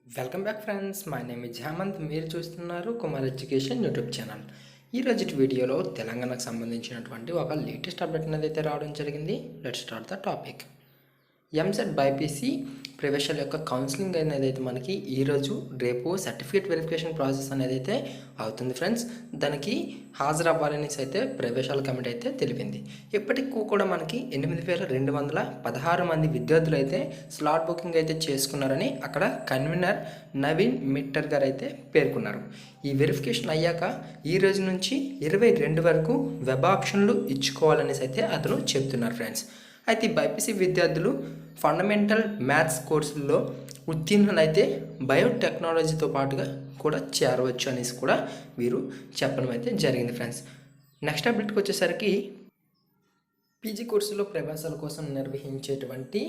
Welcome back friends. My name is Hemanth. మీరు చూస్తున్నారు Kumar education YouTube channel. ఈ రోజు వీడియోలో తెలంగాణకు సంబంధించినటువంటి ఒక లేటెస్ట్ అప్డేట్ అనేది అయితే రావడం జరిగింది. Let's start the topic. EAMCET BiPC ప్రవేశాల యొక్క కౌన్సిలింగ్ అనేది అయితే మనకి ఈరోజు రేపు సర్టిఫికేట్ వెరిఫికేషన్ ప్రాసెస్ అనేది అయితే అవుతుంది ఫ్రెండ్స్. దానికి హాజరవ్వాలనేసి అయితే ప్రవేశాల కమిటీ అయితే తెలిపింది. ఇప్పటికీ కూడా మనకి 8,216 మంది విద్యార్థులు అయితే స్లాట్ బుకింగ్ అయితే చేసుకున్నారని అక్కడ కన్వీనర్ నవీన్ మిట్టర్ గారు అయితే పేర్కొన్నారు. ఈ వెరిఫికేషన్ అయ్యాక ఈ రోజు నుంచి 22 వరకు వెబ్ ఆప్షన్లు ఇచ్చుకోవాలనేసి అయితే అతను చెప్తున్నారు ఫ్రెండ్స్. అయితే బైపీసీ విద్యార్థులు ఫండమెంటల్ మ్యాథ్స్ కోర్సుల్లో ఉత్తీర్ణులైతే బయోటెక్నాలజీతో పాటుగా కూడా చేరవచ్చు అనేసి కూడా వీరు చెప్పడం అయితే జరిగింది ఫ్రెండ్స్. నెక్స్ట్ అప్డేట్కి వచ్చేసరికి పీజీ కోర్సులో ప్రవేశాల కోసం నిర్వహించేటువంటి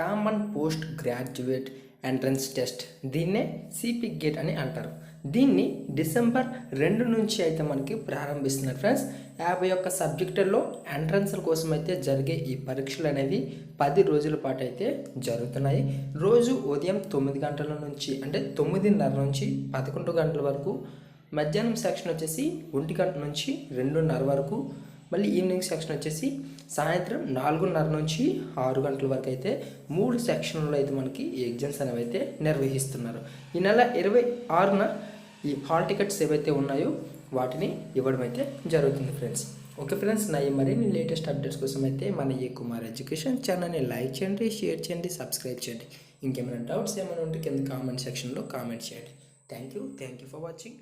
common post graduate entrance test, దీన్నే CPGAT అని అంటారు. దీన్ని డిసెంబర్ 2 నుంచి అయితే మనకి ప్రారంభిస్తున్నారు ఫ్రెండ్స్. 51 సబ్జెక్టుల్లో ఎంట్రన్స్ల కోసం అయితే జరిగే ఈ పరీక్షలు అనేవి 10 రోజుల పాటు అయితే జరుగుతున్నాయి. రోజు ఉదయం 9 గంటల నుంచి అంటే 9:30 నుంచి 11 గంటల వరకు, మధ్యాహ్నం సెక్షన్ వచ్చేసి 1 గంట నుంచి 2:30 వరకు, మళ్ళీ ఈవినింగ్ సెక్షన్ వచ్చేసి సాయంత్రం 4:30 నుంచి 6 గంటల వరకు అయితే 3 సెక్షన్లో అయితే మనకి ఈ ఎగ్జామ్స్ అనేవి అయితే నిర్వహిస్తున్నారు. ఈ నెల 26న ఈ హాల్ టికెట్స్ ఏవైతే ఉన్నాయో వాటిని ఇవ్వడం అయితే జరుగుతుంది ఫ్రెండ్స్. ఓకే ఫ్రెండ్స్, నా ఈ మరిన్ని లేటెస్ట్ అప్డేట్స్ కోసం అయితే మన ఈ కుమార్ ఎడ్యుకేషన్ ఛానల్ని లైక్ చేయండి, షేర్ చేయండి, సబ్స్క్రైబ్ చేయండి. ఇంకేమైనా డౌట్స్ ఏమైనా ఉంటే కింద కామెంట్ సెక్షన్లో కామెంట్ చేయండి. Thank you for watching.